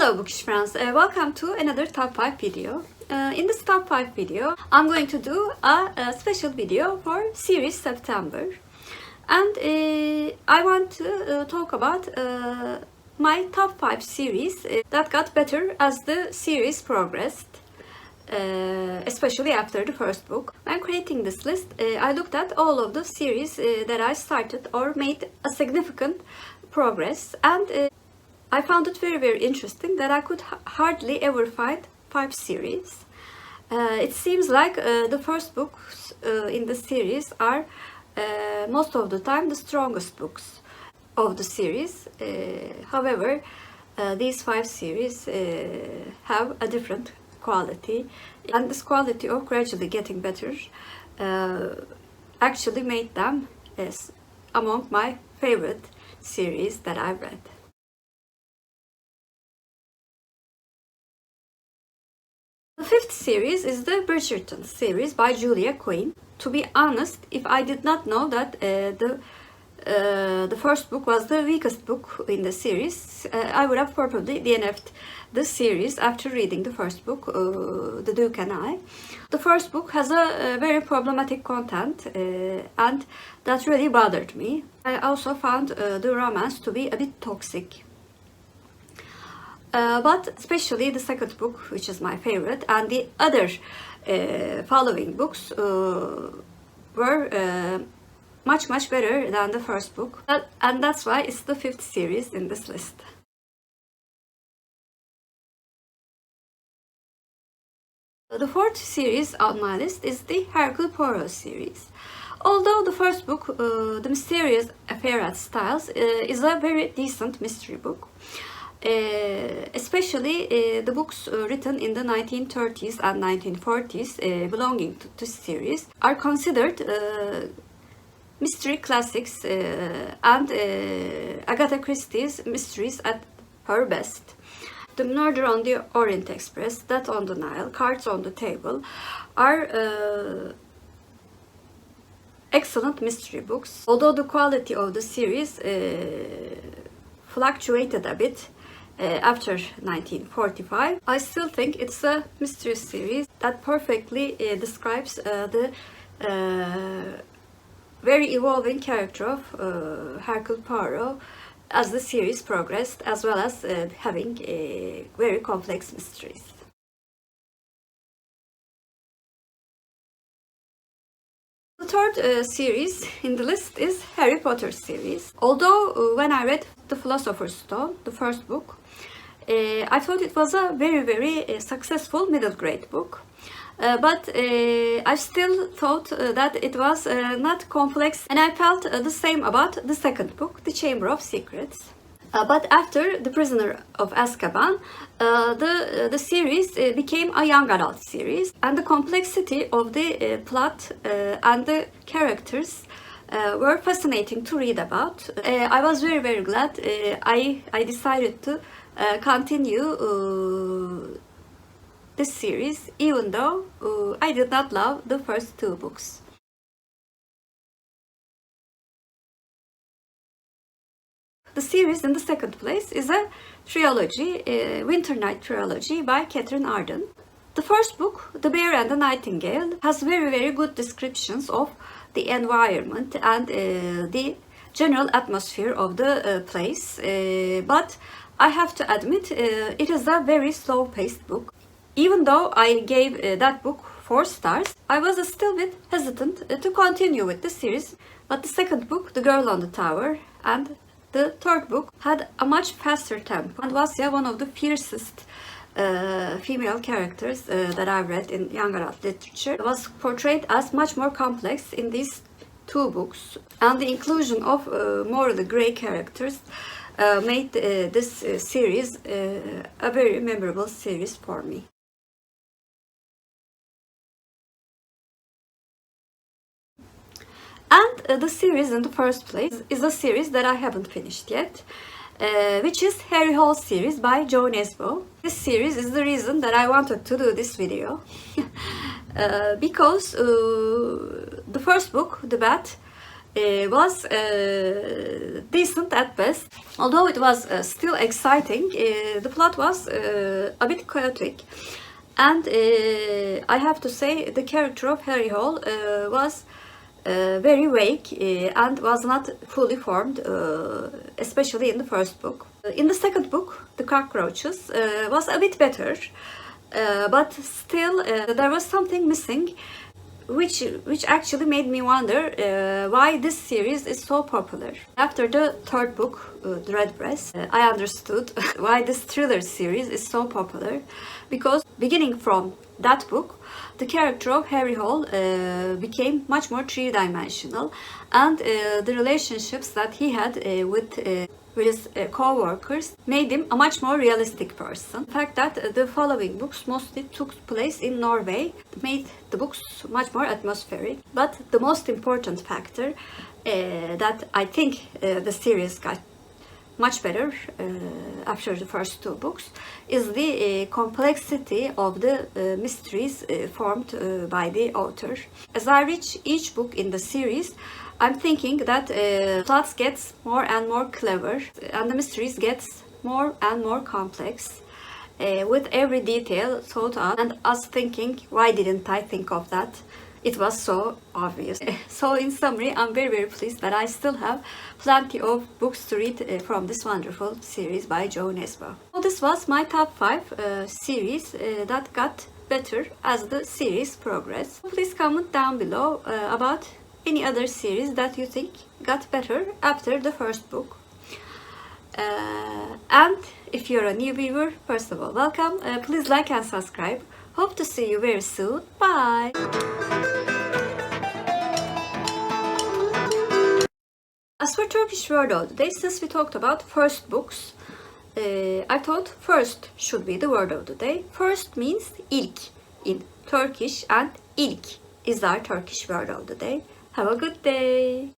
Hello Bookish friends, welcome to another top 5 video. In this top 5 video, I'm going to do a special video for series September. And I want to talk about my top 5 series that got better as the series progressed. Especially after the first book. When creating this list, I looked at all of the series that I started or made a significant progress, and I found it very interesting that I could hardly ever find 5 series. It seems like the first books in the series are most of the time the strongest books of the series. However, these 5 series have a different quality, and this quality of gradually getting better actually made them among my favorite series that I've read. The 5th series is the Bridgertons series by Julia Quinn. To be honest, if I did not know that the first book was the weakest book in the series, I would have probably DNF'd the series after reading the first book, The Duke and I. The first book has a very problematic content, and that really bothered me. I also found the romance to be a bit toxic. But especially the second book, which is my favorite, and the other following books were much better than the first book, and that's why it's the 5th series in this list. The 4th series on my list is the Hercules Poirot series. Although the first book, The Mysterious Affair at Styles, is a very decent mystery book, especially the books written in the 1930s and 1940s belonging to this series are considered mystery classics, and Agatha Christie's mysteries at her best. The Murder on the Orient Express, Death on the Nile, Cards on the Table are excellent mystery books. Although the quality of the series fluctuated a bit after 1945, I still think it's a mystery series that perfectly describes the very evolving character of Hercule Poirot as the series progressed, as well as having very complex mysteries. The 3rd series in the list is Harry Potter series. Although when I read The Philosopher's Stone, the first book, I thought it was a very successful middle grade book. But I still thought that it was not complex, and I felt the same about the second book, The Chamber of Secrets. But after The Prisoner of Azkaban, the series became a young adult series, and the complexity of the plot and the characters were fascinating to read about. I was very glad I decided to continue this series, even though I did not love the first 2 books. The series in the second place is a trilogy, Winternight Triology by Katherine Arden. The first book, The Bear and the Nightingale, has very good descriptions of the environment and the general atmosphere of the place, but I have to admit it is a very slow-paced book. Even though I gave that book 4 stars, I was still a bit hesitant to continue with the series, but the second book, The Girl on the Tower, and the 3rd book had a much faster tempo, and Vasya, one of the fiercest female characters that I've read in young adult literature, was portrayed as much more complex in these 2 books, and the inclusion of morally grey characters made this series a very memorable series for me. And the series in the first place is a series that I haven't finished yet, which is Harry Hole series by Jo Nesbo. This series is the reason that I wanted to do this video, because the first book, The Bat, was decent at best. Although it was still exciting, the plot was a bit chaotic. And I have to say the character of Harry Hole was very vague and was not fully formed, especially in the first book. In the second book, The Cockroaches was a bit better, but still there was something missing, which actually made me wonder why this series is so popular. After the third book, The Redbreast, I understood why this thriller series is so popular, because beginning from that book, the character of Harry Hole became much more three-dimensional, and the relationships that he had with his co-workers made him a much more realistic person. The fact that the following books mostly took place in Norway made the books much more atmospheric. But the most important factor that I think the series got much better after the first two books is the complexity of the mysteries formed by the author. As I reach each book in the series, I'm thinking that plots gets more and more clever and the mysteries gets more and more complex, with every detail thought out and us thinking, why didn't I think of that? It was so obvious. So in summary, I'm very pleased that I still have plenty of books to read from this wonderful series by Jo Nesbo. So this was my top 5 series that got better as the series progressed. Please comment down below about any other series that you think got better after the first book. And if you're a new viewer, first of all, welcome. Please like and subscribe. Hope to see you very soon. Bye! As for Turkish word of the day, since we talked about first books, I thought first should be the word of the day. First means ilk in Turkish, and ilk is our Turkish word of the day. Have a good day!